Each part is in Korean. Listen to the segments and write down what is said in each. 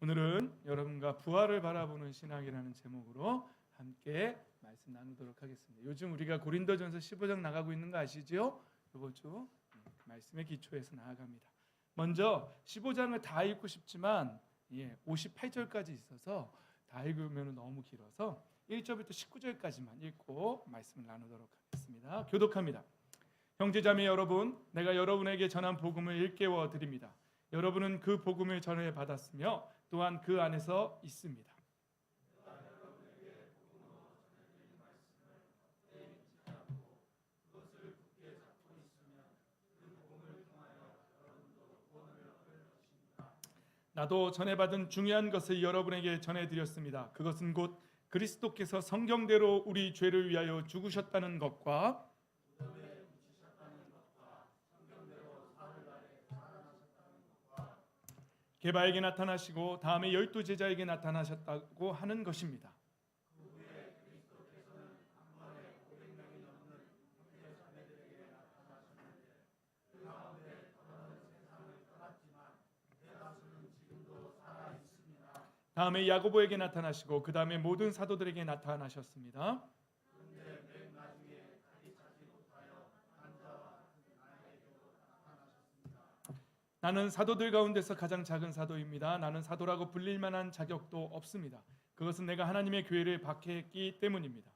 오늘은 여러분과 부활을 바라보는 신학이라는 제목으로 함께 말씀 나누도록 하겠습니다. 요즘 우리가 고린도전서 15장 나가고 있는 거 아시죠? 이번 주 말씀의 기초에서 나아갑니다. 먼저 15장을 다 읽고 싶지만 58절까지 있어서 다 읽으면 너무 길어서 1절부터 19절까지만 읽고 말씀을 나누도록 하겠습니다. 교독합니다. 형제자매 여러분, 내가 여러분에게 전한 복음을 일깨워 드립니다. 여러분은 그 복음을 전해 받았으며 또한 그 안에서 있습니다. 나도 전해받은 중요한 것을 여러분에게 전해드렸습니다. 그것은 곧 그리스도께서 성경대로 우리 죄를 위하여 죽으셨다는 것과 게바에게 나타나시고 다음에 12 제자에게 나타나셨다고 하는 것입니다. 다음에 야고보에게 나타나시고 그 다음에 모든 사도들에게 나타나셨습니다. 나는 사도들 가운데서 가장 작은 사도입니다. 나는 사도라고 불릴 만한 자격도 없습니다. 그것은 내가 하나님의 교회를 박해했기 때문입니다.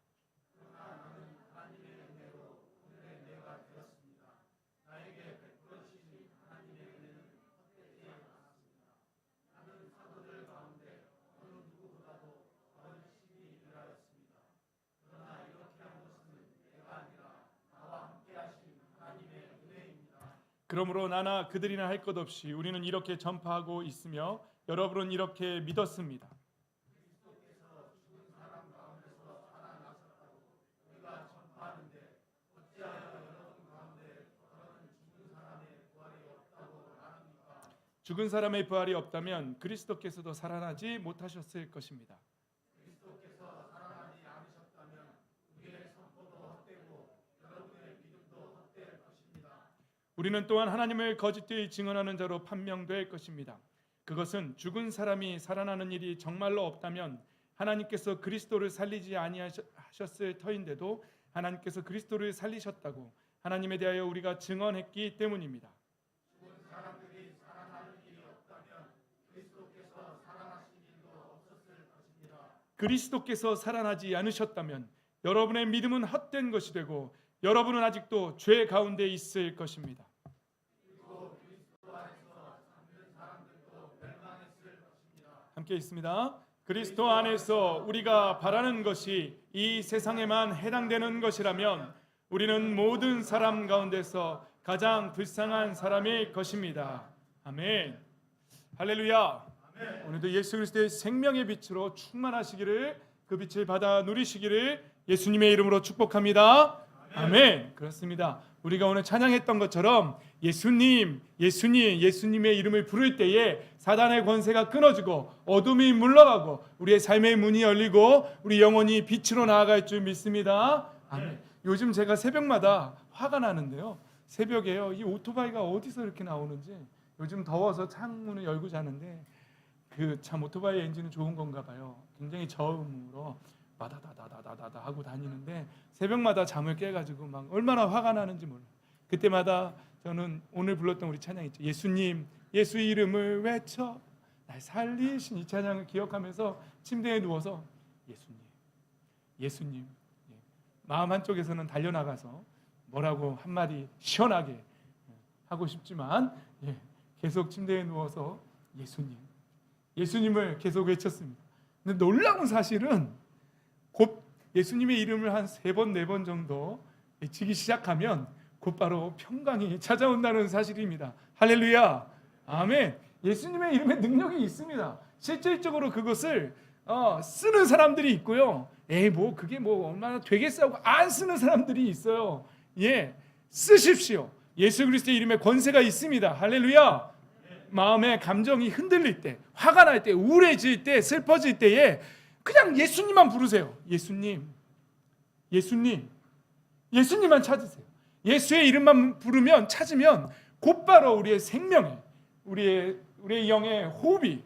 그러므로 나나 그들이나 할 것 없이 우리는 이렇게 전파하고 있으며 여러분은 이렇게 믿었습니다. 죽은 사람의 부활이 없다면 그리스도께서도 살아나지 못하셨을 것입니다. 우리는 또한 하나님을 거짓되이 증언하는 자로 판명될 것입니다. 그것은 죽은 사람이 살아나는 일이 정말로 없다면 하나님께서 그리스도를 살리지 아니하셨을 터인데도 하나님께서 그리스도를 살리셨다고 하나님에 대하여 우리가 증언했기 때문입니다. 죽은 사람들이 살아나는 일이 없다면 그리스도께서 살아나신 일도 없었을 것입니다. 그리스도께서 살아나지 않으셨다면 여러분의 믿음은 헛된 것이 되고 여러분은 아직도 죄 가운데 있을 것입니다. 함께 있습니다. 그리스도 안에서 우리가 바라는 것이 이 세상에만 해당되는 것이라면 우리는 모든 사람 가운데서 가장 불쌍한 사람일 것입니다. 아멘. 할렐루야. 아멘. 오늘도 예수 그리스도의 생명의 빛으로 충만하시기를, 그 빛을 받아 누리시기를 예수님의 이름으로 축복합니다. 아멘. 그렇습니다. 우리가 오늘 찬양했던 것처럼 예수님의 이름을 부를 때에 사단의 권세가 끊어지고 어둠이 물러가고 우리의 삶의 문이 열리고 우리 영혼이 빛으로 나아갈 줄 믿습니다. 아멘. 요즘 제가 새벽마다 화가 나는데요. 새벽에요. 이 오토바이가 어디서 이렇게 나오는지, 요즘 더워서 창문을 열고 자는데 그 참 오토바이 엔진은 좋은 건가 봐요. 굉장히 저음으로 바다다다다다다 하고 다니는데 새벽마다 잠을 깨가지고 막 얼마나 화가 나는지 몰라요. 그때마다 저는 오늘 불렀던 우리 찬양 있죠. 예수님, 예수 이름을 외쳐 날 살리신 이 찬양을 기억하면서 침대에 누워서 예수님 마음 한쪽에서는 달려나가서 뭐라고 한마디 시원하게 하고 싶지만 계속 침대에 누워서 예수님을 계속 외쳤습니다. 근데 놀라운 사실은 곧 예수님의 이름을 한 3번, 4번 정도 외치기 시작하면 곧바로 평강이 찾아온다는 사실입니다. 할렐루야. 아멘. 예수님의 이름에 능력이 있습니다. 실질적으로 그것을 쓰는 사람들이 있고요. 그게 얼마나 되겠어 하고 안 쓰는 사람들이 있어요. 쓰십시오. 예수 그리스도의 이름에 권세가 있습니다. 할렐루야. 마음의 감정이 흔들릴 때, 화가 날 때, 우울해질 때, 슬퍼질 때에 그냥 예수님만 부르세요. 예수님만 찾으세요. 예수의 이름만 부르면, 찾으면 곧바로 우리의 생명에, 우리의 영의 호흡이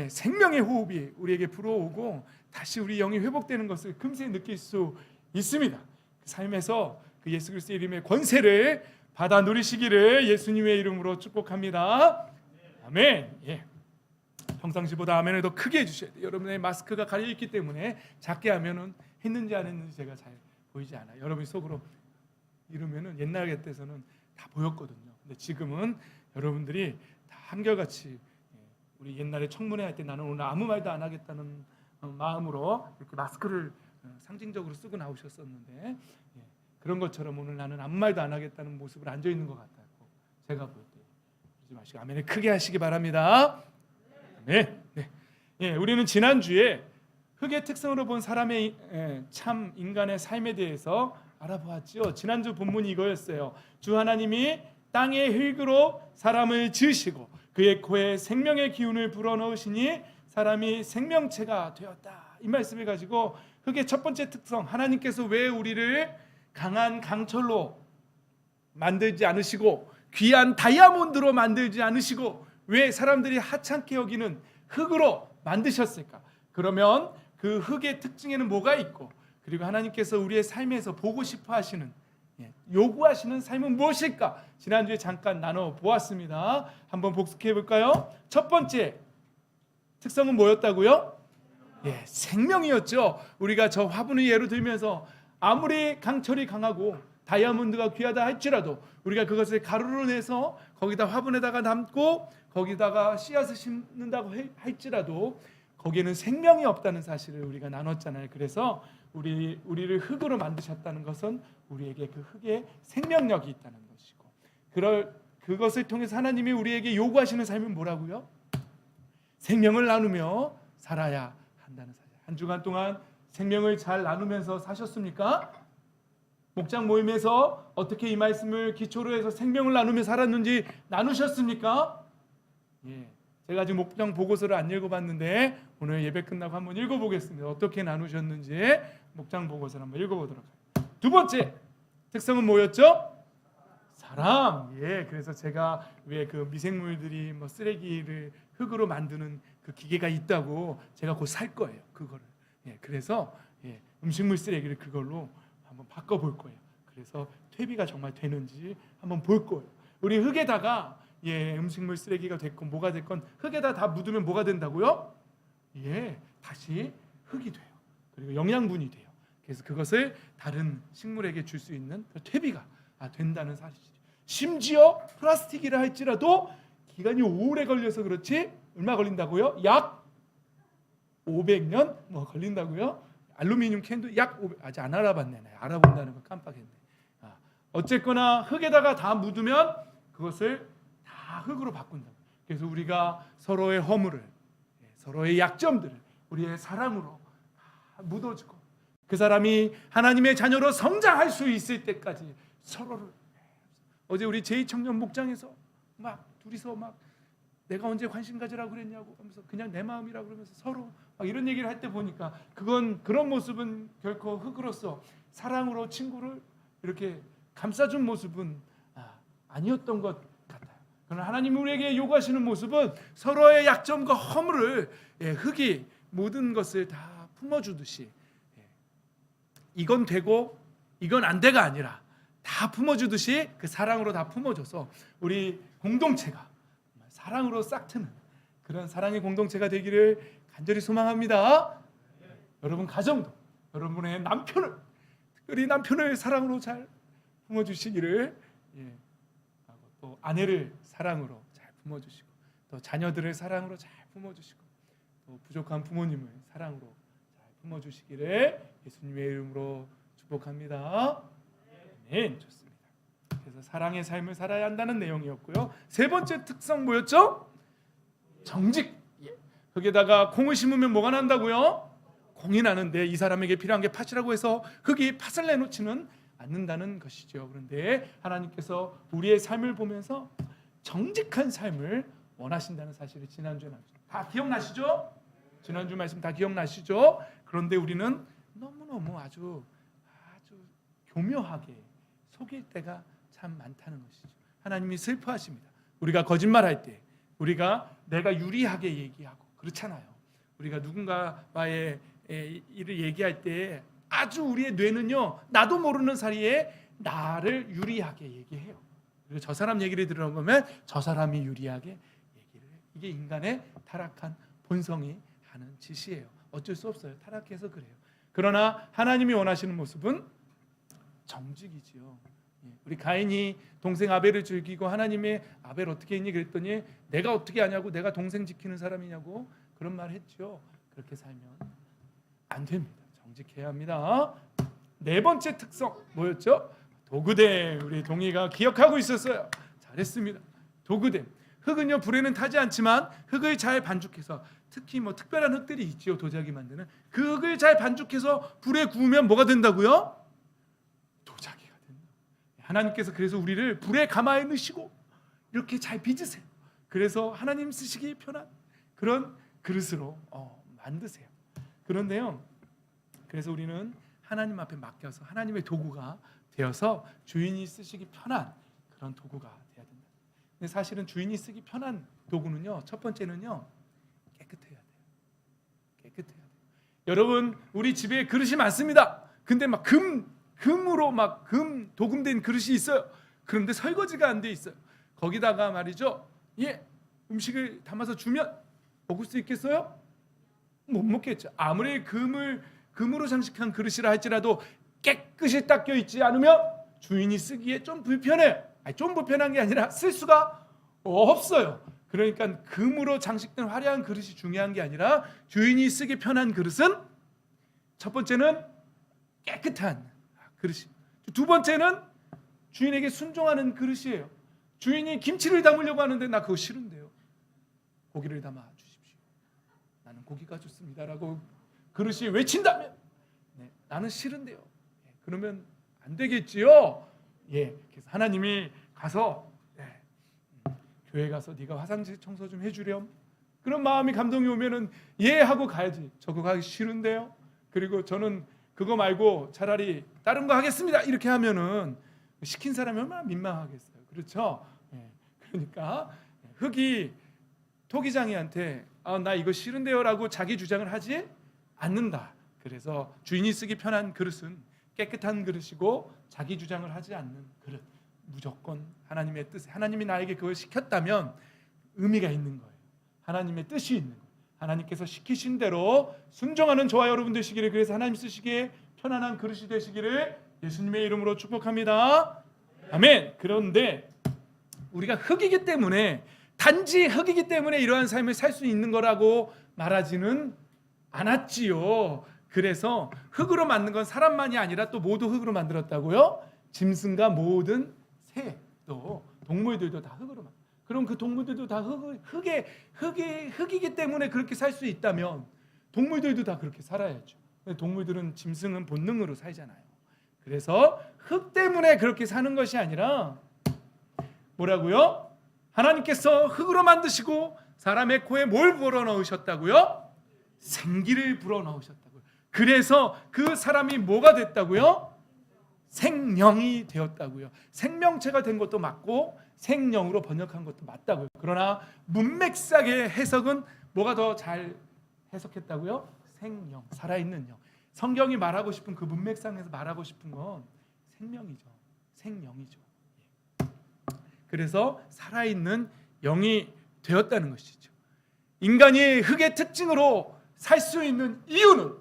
생명의 호흡이 우리에게 불어오고 다시 우리 영이 회복되는 것을 금세 느낄 수 있습니다. 그 삶에서 그 예수 그리스도의 이름의 권세를 받아 누리시기를 예수님의 이름으로 축복합니다. 아멘. 평상시보다 아멘을 더 크게 해주셔야 돼요. 여러분의 마스크가 가려 있기 때문에 작게 하면은 했는지 안 했는지 제가 잘 보이지 않아요. 여러분이 속으로 이러면은 옛날 같아서는 다 보였거든요. 근데 지금은 여러분들이 다 한결같이 우리 옛날에 청문회 할 때 나는 오늘 아무 말도 안 하겠다는 마음으로 이렇게 마스크를 상징적으로 쓰고 나오셨었는데 그런 것처럼 오늘 나는 아무 말도 안 하겠다는 모습을 앉아 있는 것 같다고 제가 볼 때 그러지 마시고 아멘을 크게 하시기 바랍니다. 네. 우리는 지난주에 흙의 특성으로 본 사람의 참 인간의 삶에 대해서 알아보았죠. 지난주 본문이 이거였어요. 주 하나님이 땅의 흙으로 사람을 지으시고 그의 코에 생명의 기운을 불어넣으시니 사람이 생명체가 되었다. 이 말씀을 가지고 흙의 첫 번째 특성, 하나님께서 왜 우리를 강한 강철로 만들지 않으시고 귀한 다이아몬드로 만들지 않으시고 왜 사람들이 하찮게 여기는 흙으로 만드셨을까? 그러면 그 흙의 특징에는 뭐가 있고 그리고 하나님께서 우리의 삶에서 보고 싶어 하시는 요구하시는 삶은 무엇일까? 지난주에 잠깐 나눠보았습니다. 한번 복습해 볼까요? 첫 번째 특성은 뭐였다고요? 생명이었죠. 우리가 저 화분을 예로 들면서 아무리 강철이 강하고 다이아몬드가 귀하다 할지라도 우리가 그것을 가루로 내서 거기다 화분에다가 담고 거기다가 씨앗을 심는다고 할지라도 거기에는 생명이 없다는 사실을 우리가 나눴잖아요. 그래서 우리를 흙으로 만드셨다는 것은 우리에게 그 흙에 생명력이 있다는 것이고 그것을 통해서 하나님이 우리에게 요구하시는 삶은 뭐라고요? 생명을 나누며 살아야 한다는 사실. 한 주간 동안 생명을 잘 나누면서 사셨습니까? 목장 모임에서 어떻게 이 말씀을 기초로 해서 생명을 나누며 살았는지 나누셨습니까? 제가 아직 목장 보고서를 안 읽어봤는데 오늘 예배 끝나고 한번 읽어보겠습니다. 어떻게 나누셨는지 목장 보고서를 한번 읽어보도록 할게요. 두 번째 특성은 뭐였죠? 사랑. 그래서 제가 왜 그 미생물들이 뭐 쓰레기를 흙으로 만드는 그 기계가 있다고 제가 곧 살 거예요. 그거를. 그래서 음식물 쓰레기를 그걸로 한번 바꿔볼 거예요. 그래서 퇴비가 정말 되는지 한번 볼 거예요. 우리 흙에다가 음식물 쓰레기가 됐건 뭐가 됐건 흙에다 다 묻으면 뭐가 된다고요? 다시 흙이 돼요. 그리고 영양분이 돼요. 그래서 그것을 다른 식물에게 줄 수 있는 퇴비가 된다는 사실이죠. 심지어 플라스틱이라 할지라도 기간이 오래 걸려서 그렇지 얼마 걸린다고요? 약 500년 뭐 걸린다고요? 알루미늄 캔도 약 500, 아직 안 알아봤네. 알아본다는 거 깜빡했네. 어쨌거나 흙에다가 다 묻으면 그것을 다 흙으로 바꾼다. 그래서 우리가 서로의 허물을, 서로의 약점들을 우리의 사랑으로 다 묻어주고 그 사람이 하나님의 자녀로 성장할 수 있을 때까지 서로를. 어제 우리 제2청년 목장에서 막 둘이서 막 내가 언제 관심 가지라고 그랬냐고 하면서 그냥 내 마음이라고 그러면서 서로 막 이런 얘기를 할 때 보니까 그런 모습은 결코 흙으로서 사랑으로 친구를 이렇게 감싸준 모습은 아니었던 것 같아요. 그러나 하나님이 우리에게 요구하시는 모습은 서로의 약점과 허물을 흙이 모든 것을 다 품어주듯이 이건 되고 이건 안 돼가 아니라 다 품어주듯이 그 사랑으로 다 품어줘서 우리 공동체가 사랑으로 싹트는 그런 사랑의 공동체가 되기를 간절히 소망합니다. 여러분 가정도 여러분의 남편을 특별히 남편을 사랑으로 잘 품어주시기를 또 아내를 사랑으로 잘 품어주시고 또 자녀들을 사랑으로 잘 품어주시고 또 부족한 부모님을 사랑으로 잘 품어주시기를 예수님의 이름으로 축복합니다. 네, 좋습니다. 그래서 사랑의 삶을 살아야 한다는 내용이었고요. 세 번째 특성 뭐였죠? 정직. 흙에다가 콩을 심으면 뭐가 난다고요? 콩이 나는데 이 사람에게 필요한 게 팥이라고 해서 흙이 팥을 내놓지는 않는다는 것이죠. 그런데 하나님께서 우리의 삶을 보면서 정직한 삶을 원하신다는 사실을 지난주에 다 기억나시죠? 지난주 말씀 다 기억나시죠? 그런데 우리는 너무너무 아주 교묘하게 속일 때가 참 많다는 것이죠. 하나님이 슬퍼하십니다. 우리가 거짓말할 때 우리가 내가 유리하게 얘기하고 그렇잖아요. 우리가 누군가와의 일을 얘기할 때 아주 우리의 뇌는요, 나도 모르는 사이에 나를 유리하게 얘기해요. 그리고 저 사람 얘기를 들어보면 저 사람이 유리하게 얘기를 해요. 이게 인간의 타락한 본성이 하는 짓이에요. 어쩔 수 없어요. 타락해서 그래요. 그러나 하나님이 원하시는 모습은 정직이지요. 우리 가인이 동생 아벨을 죽이고 하나님의 아벨 어떻게 했니? 그랬더니 내가 어떻게 하냐고, 내가 동생 지키는 사람이냐고 그런 말 했죠. 그렇게 살면 안 됩니다. 정직해야 합니다. 네 번째 특성 뭐였죠? 도구됨. 우리 동희가 기억하고 있었어요. 잘했습니다. 도구됨. 흙은요, 불에는 타지 않지만 흙을 잘 반죽해서, 특히 뭐 특별한 흙들이 있지요. 도자기 만드는 그 흙을 잘 반죽해서 불에 구우면 뭐가 된다고요? 도자기가 된다. 하나님께서 그래서 우리를 불에 가마에 넣으시고 이렇게 잘 빚으세요. 그래서 하나님 쓰시기 편한 그런 그릇으로 만드세요. 그런데요, 그래서 우리는 하나님 앞에 맡겨서 하나님의 도구가 되어서 주인이 쓰시기 편한 그런 도구가 돼야 된다. 근데 사실은 주인이 쓰기 편한 도구는요, 첫 번째는요, 깨끗해야 돼요. 깨끗해야 돼요. 여러분, 우리 집에 그릇이 많습니다. 근데 막 금으로 막 도금된 그릇이 있어요. 그런데 설거지가 안 돼 있어요. 거기다가 말이죠, 음식을 담아서 주면 먹을 수 있겠어요? 못 먹겠죠. 아무리 금으로 장식한 그릇이라 할지라도 깨끗이 닦여 있지 않으면 주인이 쓰기에 좀 불편해요. 좀 불편한 게 아니라 쓸 수가 없어요. 그러니까 금으로 장식된 화려한 그릇이 중요한 게 아니라 주인이 쓰기 편한 그릇은 첫 번째는 깨끗한 그릇이, 두 번째는 주인에게 순종하는 그릇이에요. 주인이 김치를 담으려고 하는데 나 그거 싫은데요. 고기를 담아 주십시오. 나는 고기가 좋습니다라고 그릇이 외친다면 나는 싫은데요. 그러면 안 되겠지요. 그래서 하나님이 가서 교회 가서 네가 화장실 청소 좀 해주렴. 그런 마음이 감동이 오면은 하고 가야지. 저거 가기 싫은데요. 그리고 저는 그거 말고 차라리 다른 거 하겠습니다. 이렇게 하면은 시킨 사람이 얼마나 민망하겠어요. 그렇죠? 그러니까 흙이 토기장이한테 나 이거 싫은데요라고 자기 주장을 하지 않는다. 그래서 주인이 쓰기 편한 그릇은 깨끗한 그릇이고 자기 주장을 하지 않는 그릇. 무조건 하나님의 뜻, 하나님이 나에게 그걸 시켰다면 의미가 있는 거예요. 하나님의 뜻이 있는 거예요. 하나님께서 시키신 대로 순종하는 저와 여러분 되시기를, 그래서 하나님 쓰시기에 편안한 그릇이 되시기를 예수님의 이름으로 축복합니다. 아멘. 그런데 우리가 흙이기 때문에, 단지 흙이기 때문에 이러한 삶을 살 수 있는 거라고 말하지는 않았지요. 그래서 흙으로 만든 건 사람만이 아니라 또 모두 흙으로 만들었다고요? 짐승과 모든 새, 또 동물들도 다 흙으로 만들었어요. 그럼 그 동물들도 다 흙이기 때문에 그렇게 살 수 있다면 동물들도 다 그렇게 살아야죠. 동물들은, 짐승은 본능으로 살잖아요. 그래서 흙 때문에 그렇게 사는 것이 아니라 뭐라고요? 하나님께서 흙으로 만드시고 사람의 코에 뭘 불어넣으셨다고요? 생기를 불어넣으셨다고요. 그래서 그 사람이 뭐가 됐다고요? 생명이 되었다고요. 생명체가 된 것도 맞고 생명으로 번역한 것도 맞다고요. 그러나 문맥상의 해석은 뭐가 더 잘 해석했다고요? 생명, 살아있는 영. 성경이 말하고 싶은 그 문맥상에서 말하고 싶은 건 생명이죠. 생명이죠. 그래서 살아있는 영이 되었다는 것이죠. 인간이 흙의 특징으로 살 수 있는 이유는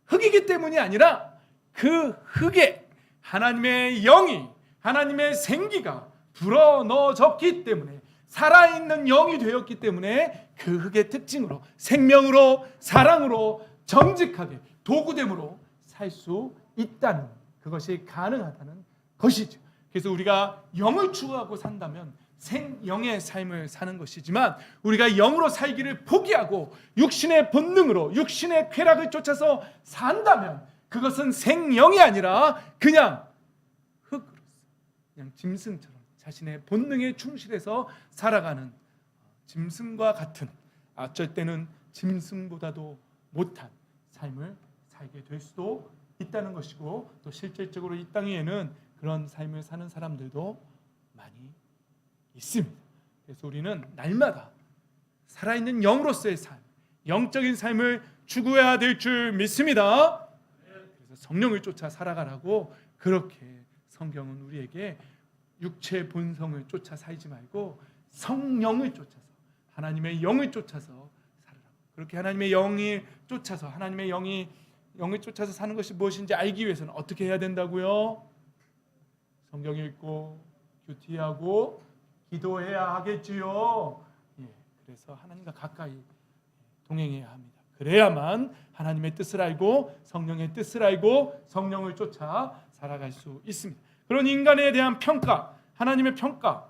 흙이기 때문이 아니라 그 흙에 하나님의 영이, 하나님의 생기가 불어넣어졌기 때문에, 살아있는 영이 되었기 때문에 그 흙의 특징으로, 생명으로, 사랑으로, 정직하게, 도구됨으로 살 수 있다는, 그것이 가능하다는 것이죠. 그래서 우리가 영을 추구하고 산다면 생영의 삶을 사는 것이지만, 우리가 영으로 살기를 포기하고 육신의 본능으로, 육신의 쾌락을 쫓아서 산다면 그것은 생영이 아니라 그냥 흙으로서, 그냥 짐승처럼 자신의 본능에 충실해서 살아가는 짐승과 같은, 어쩔 때는 짐승보다도 못한 삶을 살게 될 수도 있다는 것이고, 또 실질적으로 이 땅 위에는 그런 삶을 사는 사람들도 많이 있습니다. 그래서 우리는 날마다 살아있는 영으로서의 삶, 영적인 삶을 추구해야 될 줄 믿습니다. 그래서 성령을 쫓아 살아가라고 그렇게 성경은 우리에게 육체의 본성을 쫓아 살지 말고 성령을 쫓아서 하나님의 영을 쫓아서 살아라. 그렇게 하나님의 영을 쫓아서 하나님의 영을 쫓아서 사는 것이 무엇인지 알기 위해서는 어떻게 해야 된다고요? 성경 읽고 큐티하고 기도해야 하겠지요. 그래서 하나님과 가까이 동행해야 합니다. 그래야만 하나님의 뜻을 알고 성령의 뜻을 알고 성령을 쫓아 살아갈 수 있습니다. 그런 인간에 대한 평가, 하나님의 평가.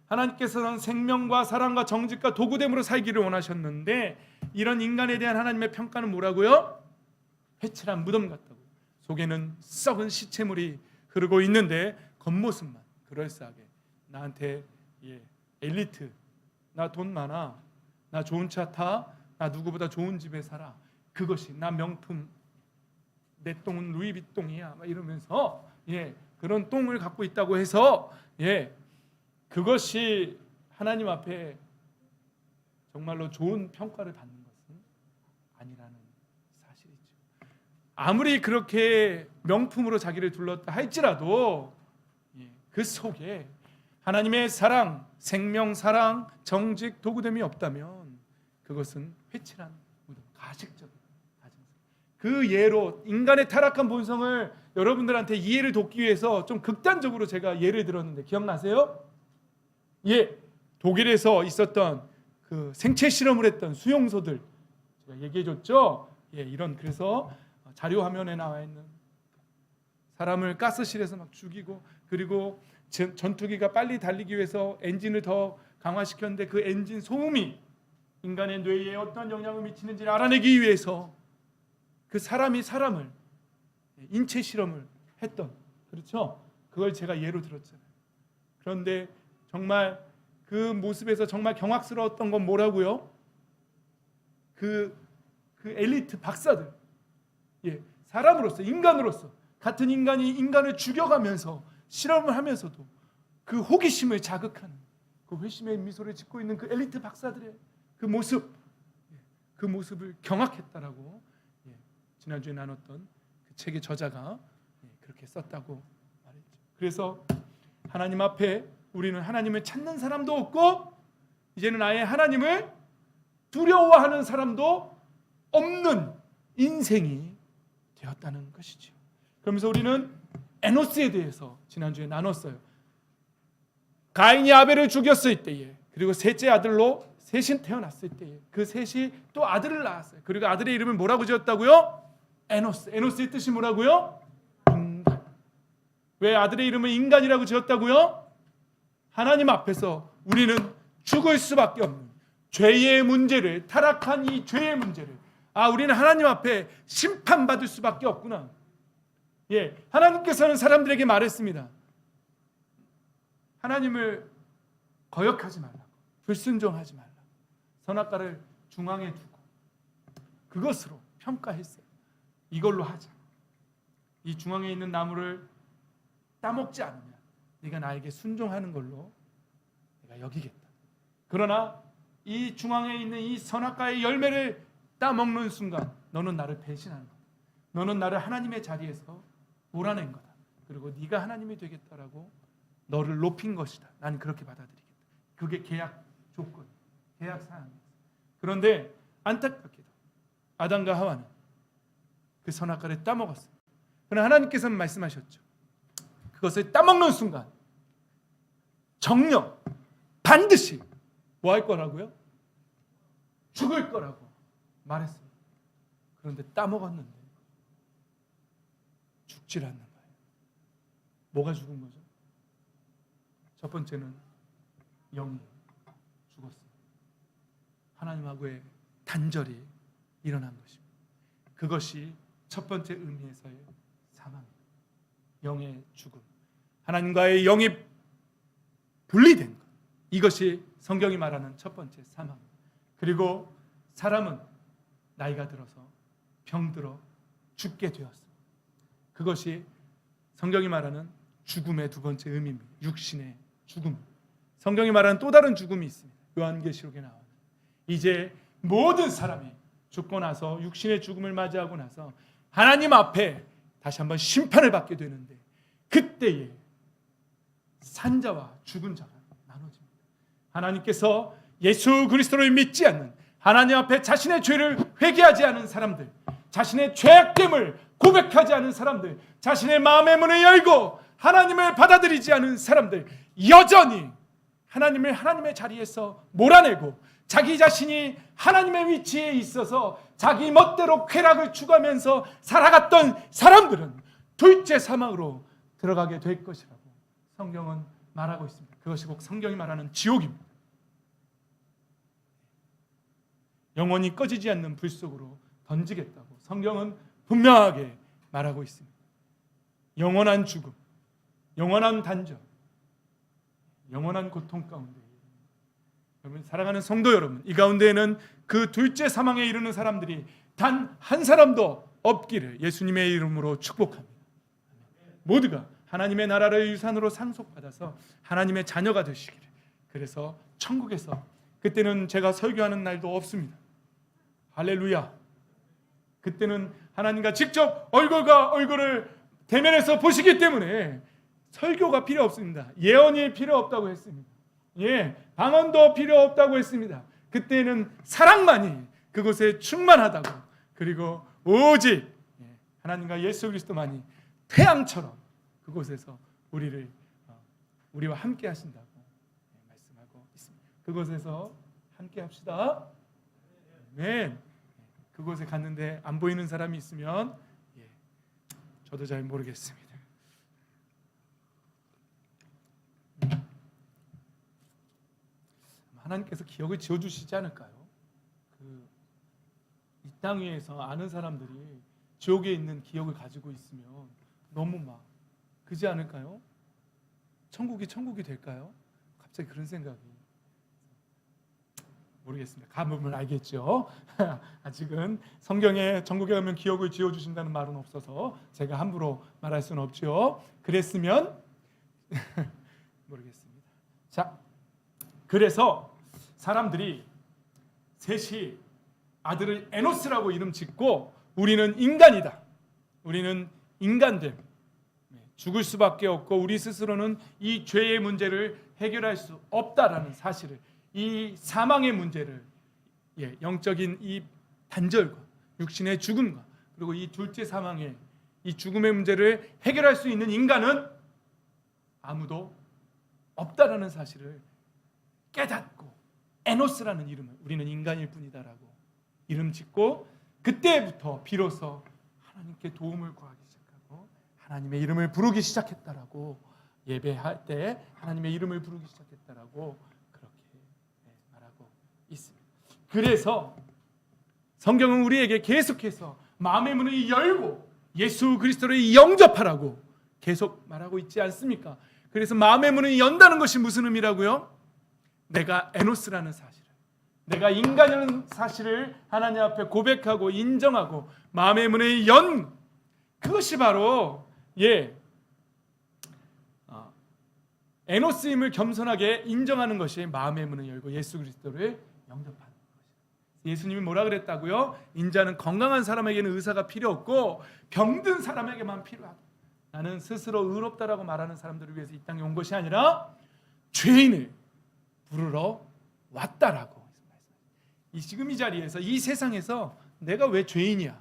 하나님께서는 생명과 사랑과 정직과 도구됨으로 살기를 원하셨는데 이런 인간에 대한 하나님의 평가는 뭐라고요? 회칠한 무덤 같다고. 속에는 썩은 시체물이 흐르고 있는데 겉모습만 그럴싸하게 나한테 엘리트, 나 돈 많아, 나 좋은 차 타, 나 누구보다 좋은 집에 살아, 그것이 나 명품, 내 똥은 루이비똥이야 막 이러면서 그런 똥을 갖고 있다고 해서 그것이 하나님 앞에 정말로 좋은 평가를 받는 것은 아니라는 사실이죠. 아무리 그렇게 명품으로 자기를 둘렀다 할지라도 그 속에 하나님의 사랑, 생명, 사랑, 정직, 도구됨이 없다면 그것은 회칠한 무덤, 가식적인 가정사. 그 예로 인간의 타락한 본성을 여러분들한테 이해를 돕기 위해서 좀 극단적으로 제가 예를 들었는데 기억나세요? 독일에서 있었던 그 생체 실험을 했던 수용소들 제가 얘기해줬죠. 이런 그래서 자료 화면에 나와 있는 사람을 가스실에서 막 죽이고 그리고 전투기가 빨리 달리기 위해서 엔진을 더 강화시켰는데 그 엔진 소음이 인간의 뇌에 어떤 영향을 미치는지를 알아내기 위해서 그 사람이 사람을 인체 실험을 했던 그렇죠? 그걸 제가 예로 들었잖아요. 그런데 정말 그 모습에서 정말 경악스러웠던 건 뭐라고요? 그 엘리트 박사들, 사람으로서 인간으로서 같은 인간이 인간을 죽여가면서 실험을 하면서도 그 호기심을 자극하는 그 회심의 미소를 짓고 있는 그 엘리트 박사들의 그 모습, 그 모습을 경악했다라고 지난주에 나눴던 그 책의 저자가 그렇게 썼다고 말했죠. 그래서 하나님 앞에 우리는 하나님을 찾는 사람도 없고 이제는 아예 하나님을 두려워하는 사람도 없는 인생이 되었다는 것이죠. 그러면서 우리는 에노스에 대해서 지난주에 나눴어요. 가인이 아벨을 죽였을 때에 그리고 셋째 아들로 셋이 태어났을 때에 그 셋이 또 아들을 낳았어요. 그리고 아들의 이름을 뭐라고 지었다고요? 에노스. 에노스의 뜻이 뭐라고요? 인간. 왜 아들의 이름을 인간이라고 지었다고요? 하나님 앞에서 우리는 죽을 수밖에 없는 죄의 문제를, 타락한 이 죄의 문제를 우리는 하나님 앞에 심판받을 수밖에 없구나. 하나님께서는 사람들에게 말했습니다. 하나님을 거역하지 말라고, 불순종하지 말라고, 선악과를 중앙에 두고 그것으로 평가했어요. 이걸로 하자. 이 중앙에 있는 나무를 따먹지 않으면 네가 나에게 순종하는 걸로 내가 여기겠다. 그러나 이 중앙에 있는 이 선악과의 열매를 따먹는 순간 너는 나를 배신하는 거다. 너는 나를 하나님의 자리에서 몰아낸 거다. 그리고 네가 하나님이 되겠다라고 너를 높인 것이다. 나는 그렇게 받아들이겠다. 그게 계약 조건, 계약 사항이었어요. 그런데 안타깝게도 아담과 하와는 그 선악과를 따먹었어요. 그러나 하나님께서는 말씀하셨죠. 그것을 따먹는 순간 정령 반드시 뭐 할 거라고요? 죽을 거라고 말했습니다. 그런데 따먹었는데 죽질 않는 거예요. 뭐가 죽은 거죠? 첫 번째는 영이 죽었습니다. 하나님하고의 단절이 일어난 것입니다. 그것이 첫 번째 의미에서의 사망입니다. 영의 죽음. 하나님과의 영이 분리된 것. 이것이 성경이 말하는 첫 번째 사망입니다. 그리고 사람은 나이가 들어서 병들어 죽게 되었습니다. 그것이 성경이 말하는 죽음의 두 번째 의미입니다. 육신의 죽음. 성경이 말하는 또 다른 죽음이 있습니다. 요한계시록에 나오는 이제 모든 사람이 죽고 나서 육신의 죽음을 맞이하고 나서 하나님 앞에 다시 한번 심판을 받게 되는데, 그때에 산자와 죽은 자가 나눠집니다. 하나님께서 예수 그리스도를 믿지 않는, 하나님 앞에 자신의 죄를 회개하지 않은 사람들, 자신의 죄악됨을 고백하지 않은 사람들, 자신의 마음의 문을 열고 하나님을 받아들이지 않은 사람들, 여전히 하나님을 하나님의 자리에서 몰아내고 자기 자신이 하나님의 위치에 있어서 자기 멋대로 쾌락을 추구하면서 살아갔던 사람들은 둘째 사망으로 들어가게 될 것이라고 성경은 말하고 있습니다. 그것이 곧 성경이 말하는 지옥입니다. 영원히 꺼지지 않는 불 속으로 던지겠다고 성경은 분명하게 말하고 있습니다. 영원한 죽음, 영원한 단절, 영원한 고통 가운데, 여러분, 사랑하는 성도 여러분, 이 가운데에는 그 둘째 사망에 이르는 사람들이 단 한 사람도 없기를 예수님의 이름으로 축복합니다. 모두가 하나님의 나라를 유산으로 상속받아서 하나님의 자녀가 되시기를. 그래서 천국에서 그때는 제가 설교하는 날도 없습니다. 할렐루야. 그때는 하나님과 직접 얼굴과 얼굴을 대면해서 보시기 때문에 설교가 필요 없습니다. 예언이 필요 없다고 했습니다. 방언도 필요 없다고 했습니다. 그때는 사랑만이 그곳에 충만하다고, 그리고 오직 하나님과 예수 그리스도만이 태양처럼 그곳에서 우리와 함께 하신다고 말씀하고 있습니다. 그곳에서 함께 합시다. 아멘. 그곳에 갔는데 안 보이는 사람이 있으면 저도 잘 모르겠습니다. 하나님께서 기억을 지어주시지 않을까요? 이 땅 위에서 아는 사람들이 지옥에 있는 기억을 가지고 있으면 너무 그지 않을까요? 천국이 될까요? 갑자기 그런 생각이. 모르겠습니다. 가보면 알겠죠. 아직은 성경에 천국에 가면 기억을 지어주신다는 말은 없어서 제가 함부로 말할 수는 없죠. 그랬으면 모르겠습니다. 자, 그래서 사람들이 셋이 아들을 에노스라고 이름 짓고, 우리는 인간이다, 우리는 인간됨, 죽을 수밖에 없고 우리 스스로는 이 죄의 문제를 해결할 수 없다라는 사실을, 이 사망의 문제를, 영적인 이 단절과 육신의 죽음과 그리고 이 둘째 사망의 이 죽음의 문제를 해결할 수 있는 인간은 아무도 없다라는 사실을 깨닫고 에노스라는 이름을, 우리는 인간일 뿐이다라고 이름 짓고, 그때부터 비로소 하나님께 도움을 구하기 시작하고 하나님의 이름을 부르기 시작했다라고, 예배할 때 하나님의 이름을 부르기 시작했다라고 그렇게 말하고 있습니다. 그래서 성경은 우리에게 계속해서 마음의 문을 열고 예수 그리스도를 영접하라고 계속 말하고 있지 않습니까? 그래서 마음의 문을 연다는 것이 무슨 의미라고요? 내가 에노스라는 사실을, 내가 인간이라는 사실을 하나님 앞에 고백하고 인정하고 마음의 문을 연, 그것이 바로 에노스임을 겸손하게 인정하는 것이 마음의 문을 열고 예수 그리스도를 영접하는 것입니다. 예수님이 뭐라 그랬다고요? 인자는 건강한 사람에게는 의사가 필요 없고 병든 사람에게만 필요하다. 나는 스스로 의롭다라고 말하는 사람들을 위해서 이 땅에 온 것이 아니라 죄인을 부르러 왔다라고. 지금 이 자리에서, 이 세상에서 내가 왜 죄인이야?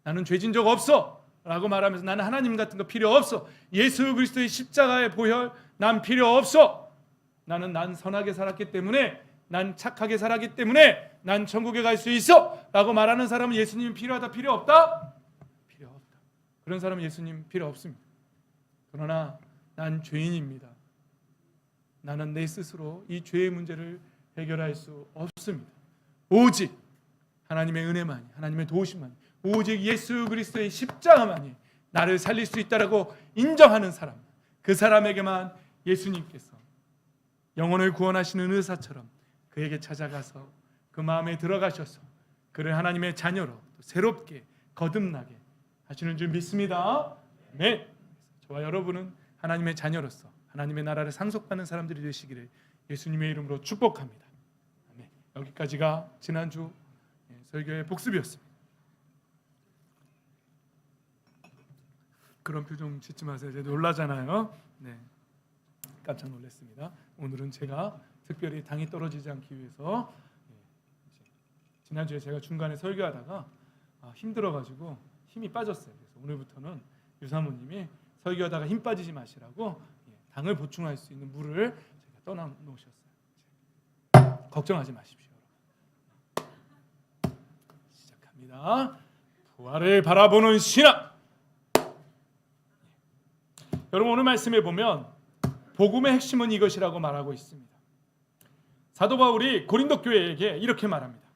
나는 죄진 적 없어 라고 말하면서 나는 하나님 같은 거 필요 없어, 예수 그리스도의 십자가의 보혈 난 필요 없어, 난 선하게 살았기 때문에, 난 착하게 살았기 때문에 난 천국에 갈 수 있어 라고 말하는 사람은 예수님이 필요하다, 필요 없다? 필요 없다. 그런 사람은 예수님 필요 없습니다. 그러나 난 죄인입니다. 나는 내 스스로 이 죄의 문제를 해결할 수 없습니다. 오직 하나님의 은혜만이, 하나님의 도우심만이, 오직 예수 그리스도의 십자가만이 나를 살릴 수 있다라고 인정하는 사람, 그 사람에게만 예수님께서 영혼을 구원하시는 의사처럼 그에게 찾아가서 그 마음에 들어가셔서 그를 하나님의 자녀로 새롭게 거듭나게 하시는 줄 믿습니다. 네. 저와 여러분은 하나님의 자녀로서 하나님의 나라를 상속받는 사람들이 되시기를 예수님의 이름으로 축복합니다. 여기까지가 지난주 설교의 복습이었습니다. 그런 표정 짓지 마세요. 이제 놀라잖아요. 네, 깜짝 놀랐습니다. 오늘은 제가 특별히 당이 떨어지지 않기 위해서 지난주에 제가 중간에 설교하다가 힘들어가지고 힘이 빠졌어요. 그래서 오늘부터는 유사모님이 설교하다가 힘 빠지지 마시라고 당을 보충할 수 있는 물을 제가 떠나 놓으셨어요. 걱정하지 마십시오. 시작합니다. 부활을 바라보는 신앙. 여러분, 오늘 말씀에 보면 복음의 핵심은 이것이라고 말하고 있습니다. 사도 바울이 고린도 교회에게 이렇게 말합니다.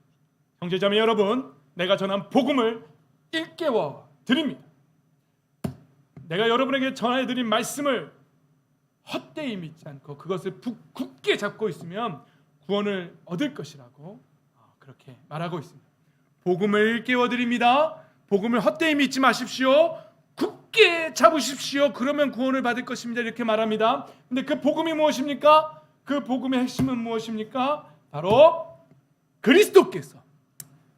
형제자매 여러분, 내가 전한 복음을 일깨워 드립니다. 내가 여러분에게 전해드린 말씀을 헛되이 믿지 않고 그것을 굳게 잡고 있으면 구원을 얻을 것이라고 그렇게 말하고 있습니다. 복음을 일깨워 드립니다. 복음을 헛되이 믿지 마십시오. 굳게 잡으십시오. 그러면 구원을 받을 것입니다. 이렇게 말합니다. 근데 그 복음이 무엇입니까? 그 복음의 핵심은 무엇입니까? 바로 그리스도께서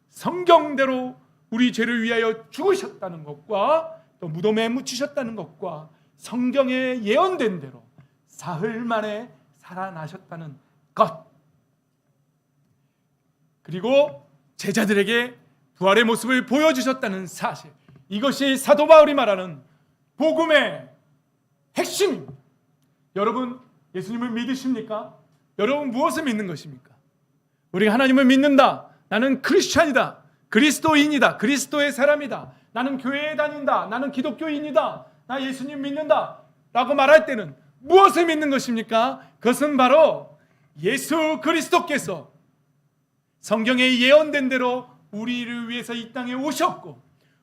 성경대로 우리 죄를 위하여 죽으셨다는 것과 또 무덤에 묻히셨다는 것과 성경에 예언된 대로 사흘 만에 살아나셨다는 것, 그리고 제자들에게 부활의 모습을 보여주셨다는 사실, 이것이 사도 바울이 말하는 복음의 핵심입니다. 여러분, 예수님을 믿으십니까? 여러분, 무엇을 믿는 것입니까? 우리가 하나님을 믿는다, 나는 크리스찬이다, 그리스도인이다, 그리스도의 사람이다, 나는 교회에 다닌다, 나는 기독교인이다, 나 예수님 믿는다 라고 말할 때는 무엇을 믿는 것입니까? 그것은 바로 예수 그리스도께서 성경에 예언된 대로 우리를 위해서 이 땅에 오셨고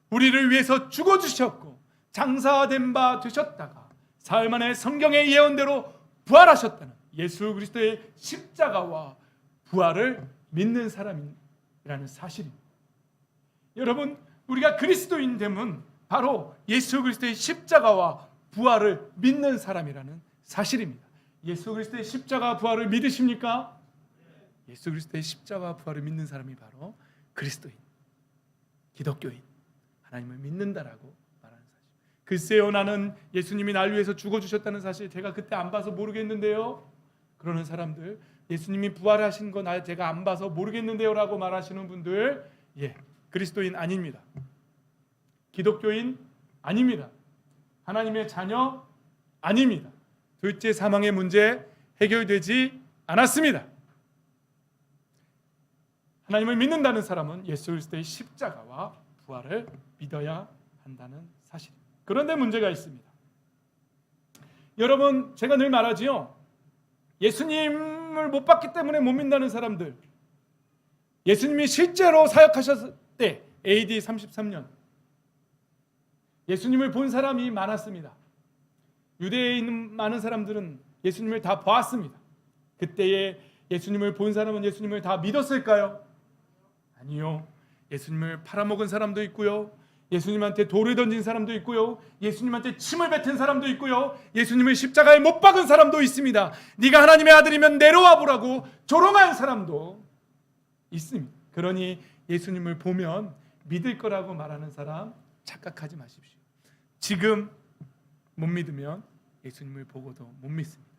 우리를 위해서 죽어주셨고 장사된 바 되셨다가 사흘 만에 성경의 예언대로 부활하셨다는 예수 그리스도의 십자가와 부활을 믿는 사람이라는 사실입니다. 여러분, 우리가 그리스도인 되면 바로 예수 그리스도의 십자가와 부활을 믿는 사람이라는 사실입니다. 예수 그리스도의 십자가 부활을 믿으십니까? 예수 그리스도의 십자가 부활을 믿는 사람이 바로 그리스도인, 기독교인, 하나님을 믿는다라고 말하는 사실. 글쎄요, 나는 예수님이 날 위해서 죽어주셨다는 사실 제가 그때 안 봐서 모르겠는데요, 그러는 사람들, 예수님이 부활하신 거 제가 안 봐서 모르겠는데요 라고 말하시는 분들, 그리스도인 아닙니다. 기독교인 아닙니다. 하나님의 자녀 아닙니다. 둘째 사망의 문제 해결되지 않았습니다. 하나님을 믿는다는 사람은 예수 그리스도의 십자가와 부활을 믿어야 한다는 사실입니다. 그런데 문제가 있습니다. 여러분, 제가 늘 말하지요, 예수님을 못 봤기 때문에 못 믿는다는 사람들, 예수님이 실제로 사역하셨을 때 AD 33년 예수님을 본 사람이 많았습니다. 유대에 있는 많은 사람들은 예수님을 다 보았습니다. 그때에 예수님을 본 사람은 예수님을 다 믿었을까요? 아니요. 예수님을 팔아먹은 사람도 있고요, 예수님한테 돌을 던진 사람도 있고요, 예수님한테 침을 뱉은 사람도 있고요, 예수님을 십자가에 못 박은 사람도 있습니다. 네가 하나님의 아들이면 내려와 보라고 조롱한 사람도 있습니다. 그러니 예수님을 보면 믿을 거라고 말하는 사람 착각하지 마십시오. 지금 못 믿으면 예수님을 보고도 못 믿습니다.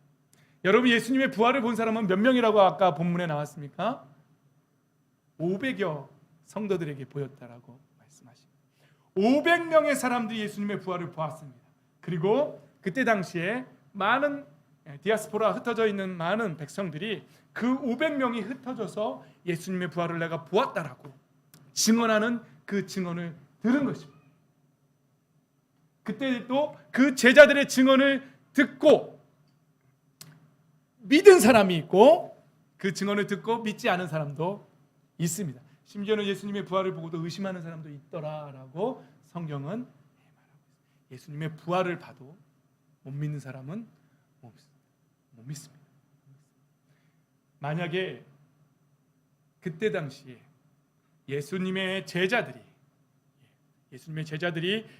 여러분, 예수님의 부활을 본 사람은 몇 명이라고 아까 본문에 나왔습니까? 500여 성도들에게 보였다라고 말씀하십니다. 500명의 사람들이 예수님의 부활을 보았습니다. 그리고 그때 당시에 많은 디아스포라 흩어져 있는 많은 백성들이 그 500명이 흩어져서 예수님의 부활을 내가 보았다라고 증언하는 그 증언을 들은 것입니다. 그때도 그 제자들의 증언을 듣고 믿은 사람이 있고 그 증언을 듣고 믿지 않은 사람도 있습니다. 심지어는 예수님의 부활을 보고도 의심하는 사람도 있더라라고 성경은 말하고 있습니다. 예수님의 부활을 봐도 못 믿는 사람은 못 믿습니다. 만약에 그때 당시에 예수님의 제자들이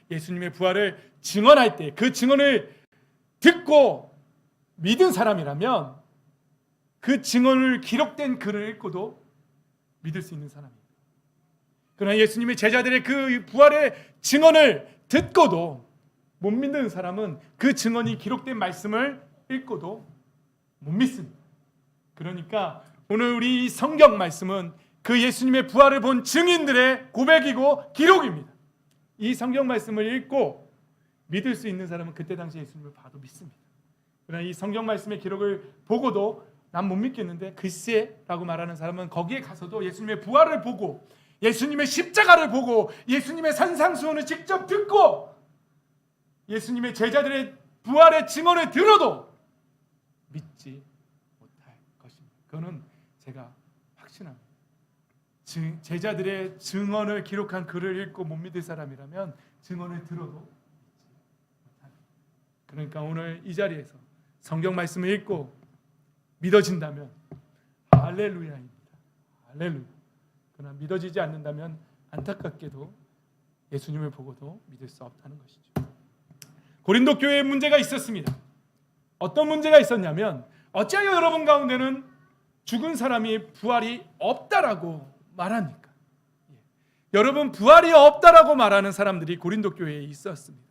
예수님의 부활을 증언할 때 그 증언을 듣고 믿은 사람이라면 그 증언을 기록된 글을 읽고도 믿을 수 있는 사람입니다. 그러나 예수님의 제자들의 그 부활의 증언을 듣고도 못 믿는 사람은 그 증언이 기록된 말씀을 읽고도 못 믿습니다. 그러니까 오늘 우리 이 성경 말씀은 그 예수님의 부활을 본 증인들의 고백이고 기록입니다. 이 성경 말씀을 읽고 믿을 수 있는 사람은 그때 당시 예수님을 봐도 믿습니다. 그러나 이 성경 말씀의 기록을 보고도 난 못 믿겠는데 글쎄 라고 말하는 사람은 거기에 가서도 예수님의 부활을 보고 예수님의 십자가를 보고 예수님의 산상수훈을 직접 듣고 예수님의 제자들의 부활의 증언을 들어도 믿지 못할 것입니다. 그거는 제가 확신합니다. 제자들의 증언을 기록한 글을 읽고 못 믿을 사람이라면 증언을 들어도 믿지 못합니다. 그러니까 오늘 이 자리에서 성경 말씀을 읽고 믿어진다면 할렐루야입니다. 할렐루야. 그러나 믿어지지 않는다면 안타깝게도 예수님을 보고도 믿을 수 없다는 것이죠. 고린도 교회에 문제가 있었습니다. 어떤 문제가 있었냐면 어찌하여 여러분 가운데는 죽은 사람이 부활이 없다라고 말합니까? 여러분 부활이 없다라고 말하는 사람들이 고린도 교회에 있었습니다.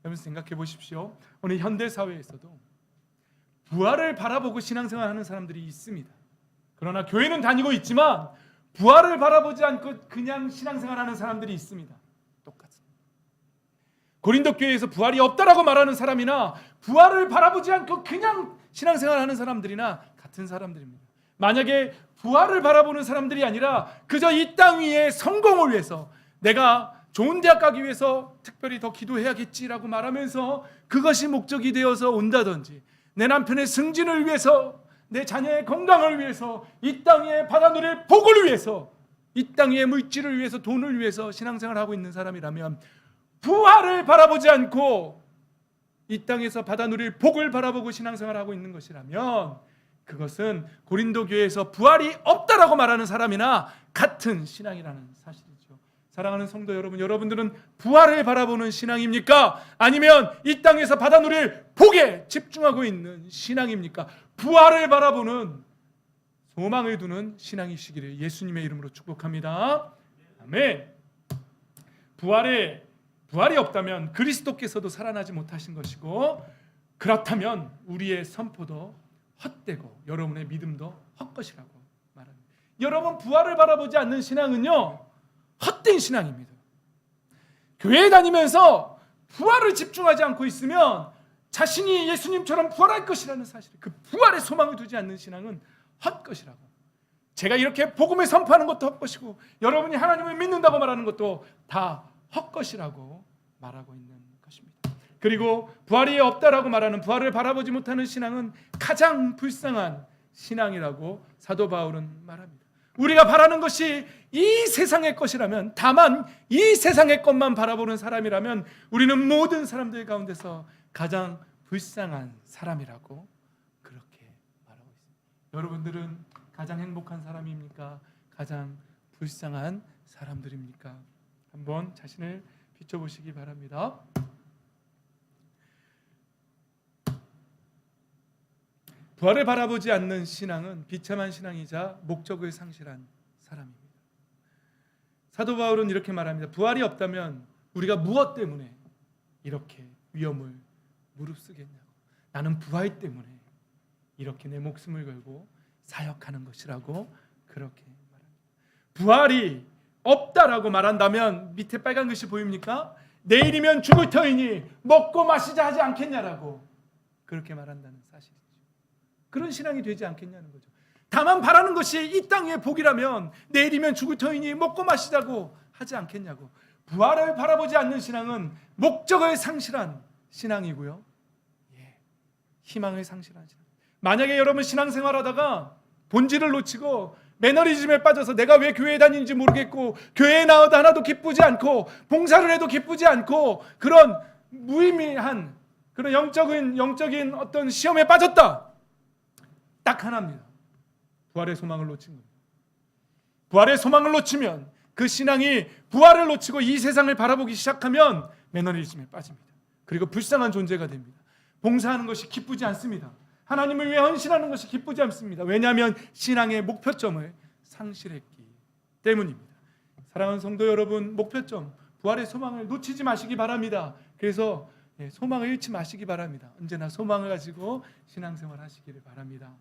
여러분 생각해 보십시오. 오늘 현대 사회에서도 부활을 바라보고 신앙생활하는 사람들이 있습니다. 그러나 교회는 다니고 있지만 부활을 바라보지 않고 그냥 신앙생활하는 사람들이 있습니다. 똑같습니다. 고린도 교회에서 부활이 없다라고 말하는 사람이나 부활을 바라보지 않고 그냥 신앙생활하는 사람들이나 같은 사람들입니다. 만약에 부활을 바라보는 사람들이 아니라 그저 이 땅 위에 성공을 위해서 내가 좋은 대학 가기 위해서 특별히 더 기도해야겠지라고 말하면서 그것이 목적이 되어서 온다든지 내 남편의 승진을 위해서 내 자녀의 건강을 위해서 이 땅에 받아 누릴 복을 위해서 이 땅의 물질을 위해서 돈을 위해서 신앙생활을 하고 있는 사람이라면 부활을 바라보지 않고 이 땅에서 받아 누릴 복을 바라보고 신앙생활을 하고 있는 것이라면 그것은 고린도 교회에서 부활이 없다라고 말하는 사람이나 같은 신앙이라는 사실이죠. 사랑하는 성도 여러분, 여러분들은 부활을 바라보는 신앙입니까? 아니면 이 땅에서 받아 누릴 복에 집중하고 있는 신앙입니까? 부활을 바라보는 소망을 두는 신앙이시기를 예수님의 이름으로 축복합니다. 아멘. 부활이 없다면 그리스도께서도 살아나지 못하신 것이고 그렇다면 우리의 선포도 헛되고 여러분의 믿음도 헛것이라고 말합니다. 여러분 부활을 바라보지 않는 신앙은요 헛된 신앙입니다. 교회에 다니면서 부활을 집중하지 않고 있으면 자신이 예수님처럼 부활할 것이라는 사실, 그 부활에 소망을 두지 않는 신앙은 헛것이라고. 제가 이렇게 복음을 선포하는 것도 헛것이고 여러분이 하나님을 믿는다고 말하는 것도 다 헛것이라고 말하고 있는 것입니다. 그리고 부활이 없다라고 말하는 부활을 바라보지 못하는 신앙은 가장 불쌍한 신앙이라고 사도 바울은 말합니다. 우리가 바라는 것이 이 세상의 것이라면, 다만 이 세상의 것만 바라보는 사람이라면 우리는 모든 사람들 가운데서 가장 불쌍한 사람이라고 그렇게 말하고 있습니다. 여러분들은 가장 행복한 사람입니까? 가장 불쌍한 사람들입니까? 한번 자신을 비춰보시기 바랍니다. 부활을 바라보지 않는 신앙은 비참한 신앙이자 목적을 상실한 사람입니다. 사도 바울은 이렇게 말합니다. 부활이 없다면 우리가 무엇 때문에 이렇게 위험을 무릅쓰겠냐고. 나는 부활 때문에 이렇게 내 목숨을 걸고 사역하는 것이라고 그렇게 말합니다. 부활이 없다라고 말한다면 밑에 빨간 글씨 보입니까? 내일이면 죽을 터이니 먹고 마시자 하지 않겠냐라고 그렇게 말한다는 사실이죠. 그런 신앙이 되지 않겠냐는 거죠. 다만 바라는 것이 이 땅의 복이라면 내일이면 죽을 터이니 먹고 마시자고 하지 않겠냐고. 부활을 바라보지 않는 신앙은 목적을 상실한 신앙이고요, 희망을 상실한 신앙. 만약에 여러분 신앙생활하다가 본질을 놓치고 매너리즘에 빠져서 내가 왜 교회에 다니는지 모르겠고 교회에 나와도 하나도 기쁘지 않고 봉사를 해도 기쁘지 않고 그런 무의미한 그런 영적인 어떤 시험에 빠졌다. 딱 하나입니다. 부활의 소망을 놓친 겁니다. 부활의 소망을 놓치면 그 신앙이 부활을 놓치고 이 세상을 바라보기 시작하면 매너리즘에 빠집니다. 그리고 불쌍한 존재가 됩니다. 봉사하는 것이 기쁘지 않습니다. 하나님을 위해 헌신하는 것이 기쁘지 않습니다. 왜냐하면 신앙의 목표점을 상실했기 때문입니다. 사랑하는 성도 여러분, 목표점 부활의 소망을 놓치지 마시기 바랍니다. 그래서 소망을 잃지 마시기 바랍니다. 언제나 소망을 가지고 신앙생활 하시기를 바랍니다.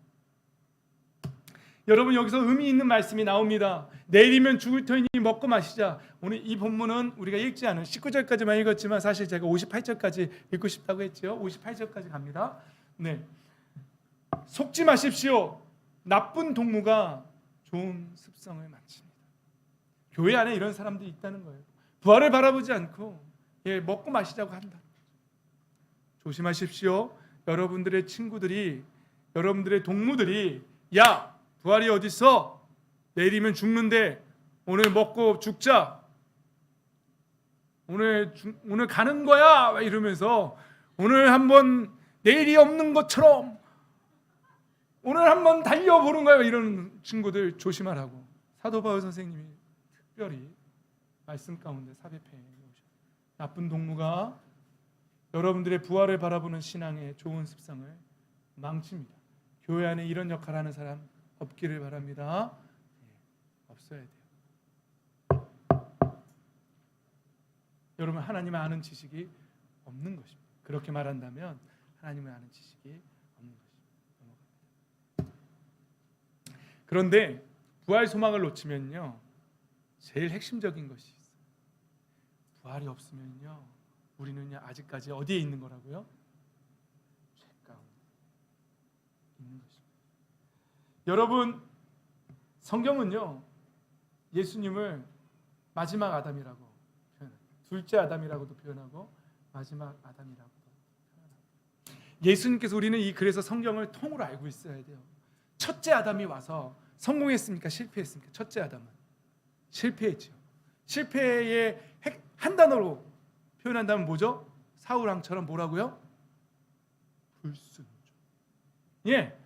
여러분, 여기서 의미 있는 말씀이 나옵니다. 내일이면 죽을 터이니 먹고 마시자. 오늘 이 본문은 우리가 읽지 않은 19절까지만 읽었지만 사실 제가 58절까지 읽고 싶다고 했죠. 58절까지 갑니다. 네. 속지 마십시오. 나쁜 동무가 좋은 습성을 망칩니다. 교회 안에 이런 사람들이 있다는 거예요. 부활을 바라보지 않고 먹고 마시자고 한다. 조심하십시오. 여러분들의 친구들이, 여러분들의 동무들이 야, 부활이 어디 있어? 내일이면 죽는데 오늘 먹고 죽자. 오늘 가는 거야. 이러면서 오늘 한번 내일이 없는 것처럼 오늘 한번 달려보는 거야. 이런 친구들 조심하라고 사도 바울 선생님이 특별히 말씀 가운데 삽입해 놓으셨어요. 나쁜 동무가 여러분들의 부활을 바라보는 신앙의 좋은 습성을 망칩니다. 교회 안에 이런 역할을 하는 사람 없기를 바랍니다. 없어야 돼요. 여러분, 하나님을 아는 지식이 없는 것입니다. 그렇게 말한다면 하나님을 아는 지식이 없는 것입니다. 그런데 부활 소망을 놓치면요, 제일 핵심적인 것이 있어요. 부활이 없으면요, 우리는 아직까지 어디에 있는 거라고요? 죄 가운데 있는 것입니다. 여러분, 성경은요, 예수님을 마지막 아담이라고 표현합니다. 둘째 아담이라고도 표현하고 마지막 아담이라고도 표현합니다. 예수님께서 우리는 그래서 성경을 통으로 알고 있어야 돼요. 첫째 아담이 와서 성공했습니까? 실패했습니까? 첫째 아담은 실패했죠. 실패의 한 단어로 표현한다면 뭐죠? 사울왕처럼 뭐라고요? 불순종. 예,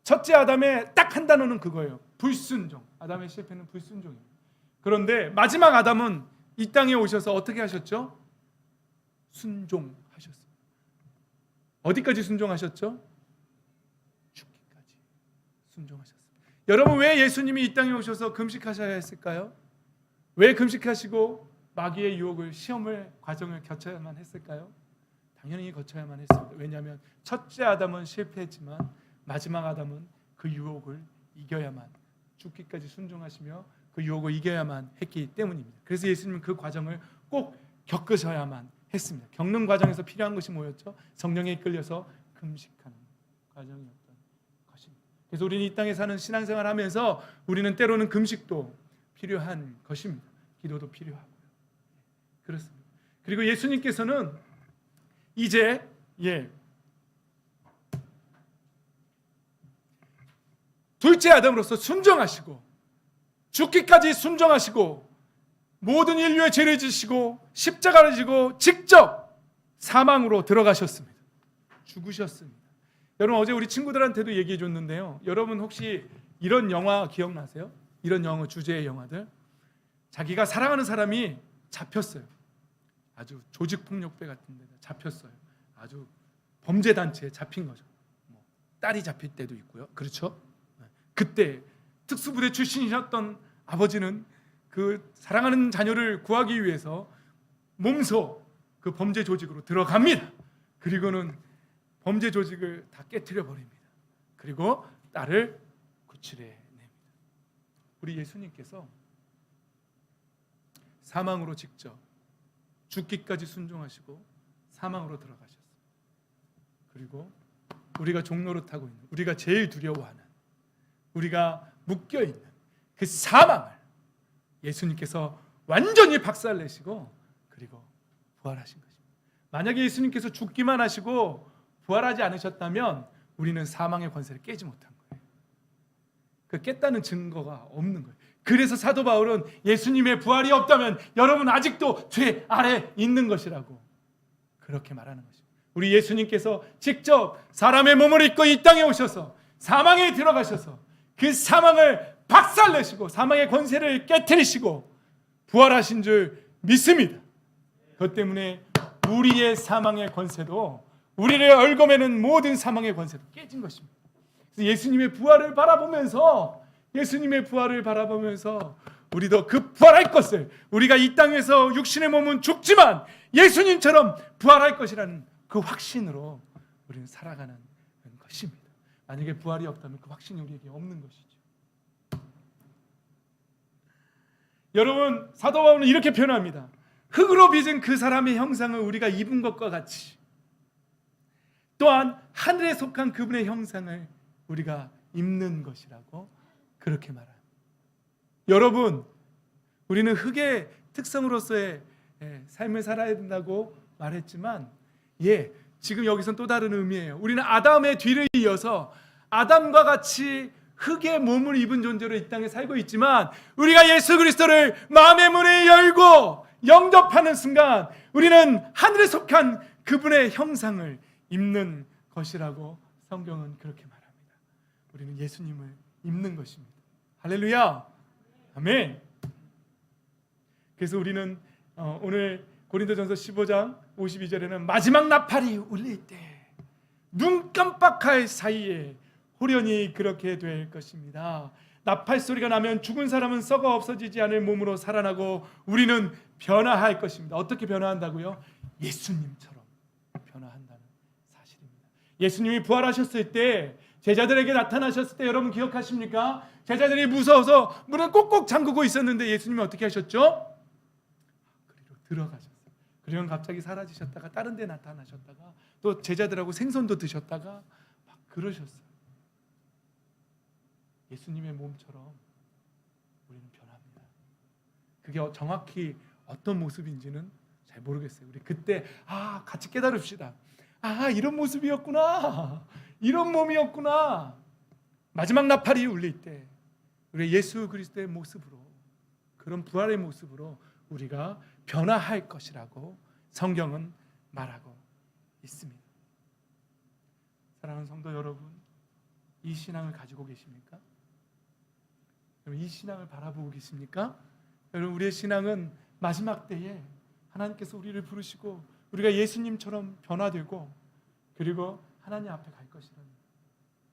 첫째 아담의 딱 한 단어는 그거예요. 불순종. 아담의 실패는 불순종입니다. 그런데 마지막 아담은 이 땅에 오셔서 어떻게 하셨죠? 순종하셨어요. 어디까지 순종하셨죠? 죽기까지 순종하셨어요. 여러분, 왜 예수님이 이 땅에 오셔서 금식하셔야 했을까요? 왜 금식하시고 마귀의 유혹을, 시험을, 과정을 거쳐야만 했을까요? 당연히 거쳐야만 했습니다. 왜냐하면 첫째 아담은 실패했지만 마지막 아담은 그 유혹을 이겨야만, 죽기까지 순종하시며 그 유혹을 이겨야만 했기 때문입니다. 그래서 예수님은 그 과정을 꼭 겪으셔야만 했습니다. 겪는 과정에서 필요한 것이 뭐였죠? 성령에 이끌려서 금식하는 과정이었던 것입니다. 그래서 우리는 이 땅에 사는 신앙생활 하면서 우리는 때로는 금식도 필요한 것입니다. 기도도 필요하고요. 그렇습니다. 그리고 예수님께서는 이제 둘째 아담으로서 순종하시고 죽기까지 순종하시고 모든 인류의 죄를 지시고 십자가를 지고 직접 사망으로 들어가셨습니다. 죽으셨습니다. 여러분, 어제 우리 친구들한테도 얘기해 줬는데요, 여러분 혹시 이런 영화 기억나세요? 이런 영화, 주제의 영화들. 자기가 사랑하는 사람이 잡혔어요. 아주 조직폭력배 같은 데 잡혔어요. 아주 범죄단체에 잡힌 거죠. 딸이 잡힐 때도 있고요. 그렇죠? 그때 특수부대 출신이셨던 아버지는 그 사랑하는 자녀를 구하기 위해서 몸소 그 범죄 조직으로 들어갑니다. 그리고는 범죄 조직을 다 깨트려 버립니다. 그리고 딸을 구출해 냅니다. 우리 예수님께서 사망으로 직접 죽기까지 순종하시고 사망으로 들어가셨어요. 그리고 우리가 종노릇하고 있는, 우리가 제일 두려워하는, 우리가 묶여있는 그 사망을 예수님께서 완전히 박살내시고 그리고 부활하신 것입니다. 만약에 예수님께서 죽기만 하시고 부활하지 않으셨다면 우리는 사망의 권세를 깨지 못한 거예요. 그 깼다는 증거가 없는 거예요. 그래서 사도 바울은 예수님의 부활이 없다면 여러분 아직도 죄 아래 있는 것이라고 그렇게 말하는 것입니다. 우리 예수님께서 직접 사람의 몸을 입고 이 땅에 오셔서 사망에 들어가셔서 그 사망을 박살내시고 사망의 권세를 깨트리시고 부활하신 줄 믿습니다. 그것 때문에 우리의 사망의 권세도, 우리를 얽어매는 모든 사망의 권세도 깨진 것입니다. 그래서 예수님의 부활을 바라보면서 우리도 그 부활할 것을, 우리가 이 땅에서 육신의 몸은 죽지만 예수님처럼 부활할 것이라는 그 확신으로 우리는 살아가는 것입니다. 만약에 부활이 없다면 그 확신이 우리에게 없는 것이죠. 여러분, 사도 바울은 이렇게 표현합니다. 흙으로 빚은 그 사람의 형상을 우리가 입은 것과 같이 또한 하늘에 속한 그분의 형상을 우리가 입는 것이라고 그렇게 말합니다. 여러분, 우리는 흙의 특성으로서의 삶을 살아야 된다고 말했지만 지금 여기서는 또 다른 의미예요. 우리는 아담의 뒤를 이어서 아담과 같이 흙의 몸을 입은 존재로 이 땅에 살고 있지만 우리가 예수 그리스도를 마음의 문을 열고 영접하는 순간 우리는 하늘에 속한 그분의 형상을 입는 것이라고 성경은 그렇게 말합니다. 우리는 예수님을 입는 것입니다. 할렐루야, 아멘. 그래서 우리는 오늘 고린도전서 15장 52절에는 마지막 나팔이 울릴 때 눈 깜빡할 사이에 호련히 그렇게 될 것입니다. 나팔 소리가 나면 죽은 사람은 썩어 없어지지 않을 몸으로 살아나고 우리는 변화할 것입니다. 어떻게 변화한다고요? 예수님처럼 변화한다는 사실입니다. 예수님이 부활하셨을 때, 제자들에게 나타나셨을 때 여러분 기억하십니까? 제자들이 무서워서 문을 꼭꼭 잠그고 있었는데 예수님이 어떻게 하셨죠? 그리로 들어가셨어요. 그리고 갑자기 사라지셨다가 다른 데 나타나셨다가 또 제자들하고 생선도 드셨다가 막 그러셨어요. 예수님의 몸처럼 우리는 변합니다. 그게 정확히 어떤 모습인지는 잘 모르겠어요. 우리 그때 같이 깨달읍시다. 이런 모습이었구나, 이런 몸이었구나. 마지막 나팔이 울릴 때 우리 예수 그리스도의 모습으로, 그런 부활의 모습으로 우리가 변화할 것이라고 성경은 말하고 있습니다. 사랑하는 성도 여러분, 이 신앙을 가지고 계십니까? 이 신앙을 바라보고 계십니까? 여러분, 우리의 신앙은 마지막 때에 하나님께서 우리를 부르시고 우리가 예수님처럼 변화되고 그리고 하나님 앞에 갈 것이라는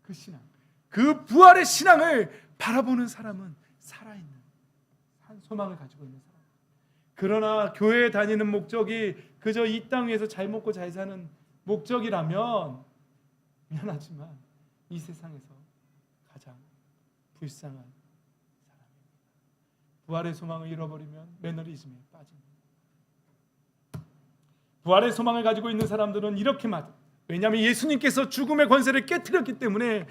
그 신앙, 그 부활의 신앙을 바라보는 사람은 살아있는 한 소망을 가지고 있는 사람. 그러나 교회에 다니는 목적이 그저 이 땅 위에서 잘 먹고 잘 사는 목적이라면 미안하지만 이 세상에서 가장 불쌍한 사람입니다. 부활의 소망을 잃어버리면 매너리즘에 빠집니다. 부활의 소망을 가지고 있는 사람들은 이렇게 말합니다. 왜냐하면 예수님께서 죽음의 권세를 깨뜨렸기 때문에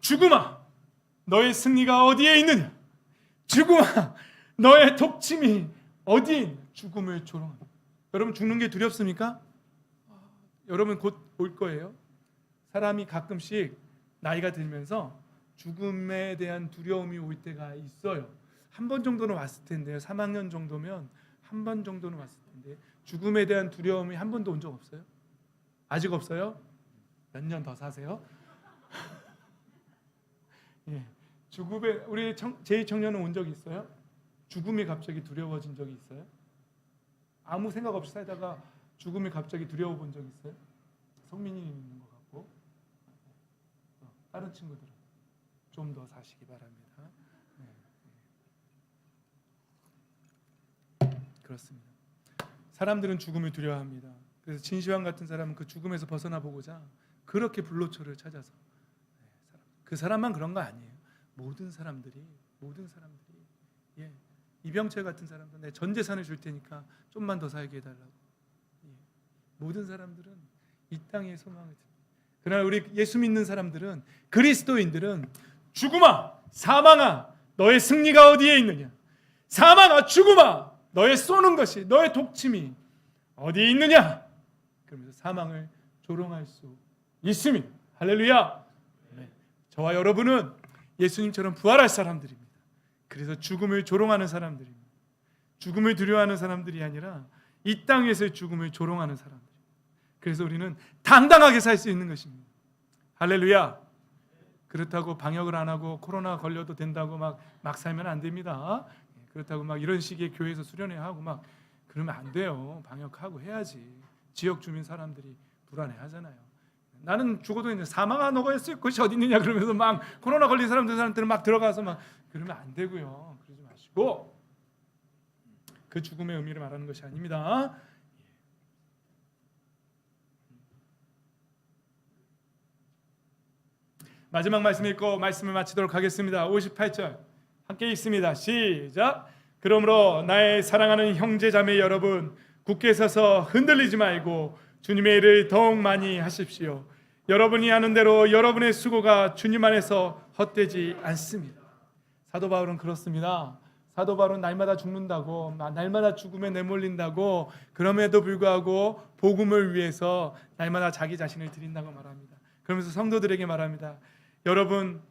죽음아, 너의 승리가 어디에 있느냐? 죽음아, 너의 독침이 어디에 있느냐? 죽음을 조롱합니다. 여러분, 죽는 게 두렵습니까? 여러분 곧 올 거예요. 사람이 가끔씩 나이가 들면서 죽음에 대한 두려움이 올 때가 있어요. 한 번 정도는 왔을 텐데요. 3학년 정도면 한 번 정도는 왔을 텐데 죽음에 대한 두려움이 한 번도 온 적 없어요? 아직 없어요? 몇 년 더 사세요? 죽음에 우리 제2청년은 온 적이 있어요? 죽음이 갑자기 두려워진 적이 있어요? 아무 생각 없이 살다가 죽음이 갑자기 두려워 본 적 있어요? 성민이 있는 것 같고 다른 친구들은 좀 더 사시기 바랍니다. 그렇습니다. 사람들은 죽음을 두려워합니다. 그래서 진시황 같은 사람은 그 죽음에서 벗어나 보고자 그렇게 불로초를 찾아서, 그 사람만 그런 거 아니에요. 모든 사람들이 이병철 같은 사람도 내 전 재산을 줄 테니까 좀만 더 살게 해달라고. 모든 사람들은 이 땅의 소망을 듭니다. 그러나 우리 예수 믿는 사람들은, 그리스도인들은 죽음아, 사망아, 너의 승리가 어디에 있느냐? 사망아, 죽음아, 너의 쏘는 것이, 너의 독침이 어디에 있느냐? 그러면서 사망을 조롱할 수 있습니다. 할렐루야. 저와 여러분은 예수님처럼 부활할 사람들입니다. 그래서 죽음을 조롱하는 사람들입니다. 죽음을 두려워하는 사람들이 아니라 이 땅에서의 죽음을 조롱하는 사람들. 그래서 우리는 당당하게 살 수 있는 것입니다. 할렐루야. 그렇다고 방역을 안 하고 코로나 걸려도 된다고 막 살면 안 됩니다. 그렇다고 막 이런 식의 교회에서 수련회하고 막 그러면 안 돼요. 방역하고 해야지. 지역 주민 사람들이 불안해하잖아요. 나는 죽어도 있는데 사망아 너가 했을 것이 어디 있느냐 그러면서 막 코로나 걸린 사람들한테는 막 들어가서 막 그러면 안 되고요. 그러지 마시고 그 죽음의 의미를 말하는 것이 아닙니다. 마지막 말씀 읽고 말씀을 마치도록 하겠습니다. 58절 함께 읽습니다. 시작. 그러므로 나의 사랑하는 형제 자매 여러분, 굳게 서서 흔들리지 말고 주님의 일을 더욱 많이 하십시오. 여러분이 하는 대로 여러분의 수고가 주님 안에서 헛되지 않습니다. 사도 바울은 그렇습니다. 사도 바울은 날마다 죽는다고, 날마다 죽음에 내몰린다고, 그럼에도 불구하고 복음을 위해서 날마다 자기 자신을 드린다고 말합니다. 그러면서 성도들에게 말합니다. 여러분,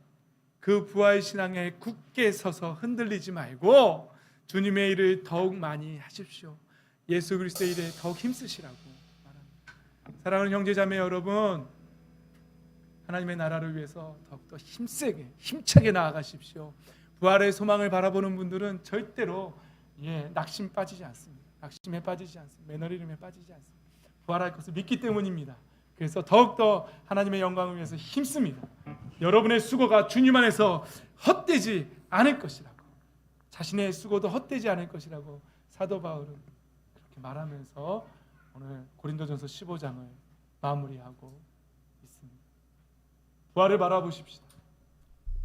그 부활 신앙에 굳게 서서 흔들리지 말고 주님의 일을 더욱 많이 하십시오. 예수 그리스도의 일에 더욱 힘쓰시라고 말합니다. 사랑하는 형제 자매 여러분, 하나님의 나라를 위해서 더욱더 힘세게 힘차게 나아가십시오. 부활의 소망을 바라보는 분들은 절대로 낙심 빠지지 않습니다. 낙심에 빠지지 않습니다. 매너리즘에 빠지지 않습니다. 부활할 것을 믿기 때문입니다. 그래서 더욱더 하나님의 영광을 위해서 힘씁니다. 여러분의 수고가 주님 안에서 헛되지 않을 것이라고, 자신의 수고도 헛되지 않을 것이라고 사도 바울은 그렇게 말하면서 오늘 고린도전서 15장을 마무리하고 있습니다. 부활을 바라보십시다.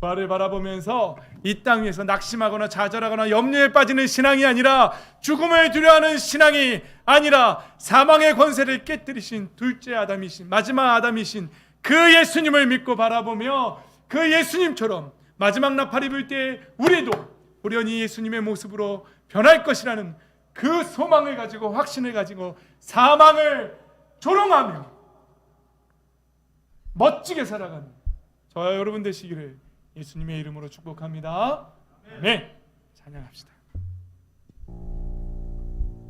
부활을 바라보면서 이 땅 위에서 낙심하거나 좌절하거나 염려에 빠지는 신앙이 아니라, 죽음을 두려워하는 신앙이 아니라, 사망의 권세를 깨뜨리신 둘째 아담이신, 마지막 아담이신 그 예수님을 믿고 바라보며 그 예수님처럼 마지막 나팔이 불 때 우리도 호련히 예수님의 모습으로 변할 것이라는 그 소망을 가지고, 확신을 가지고 사망을 조롱하며 멋지게 살아가는 저와 여러분 되시기를 예수님의 이름으로 축복합니다. 아멘. 찬양합시다.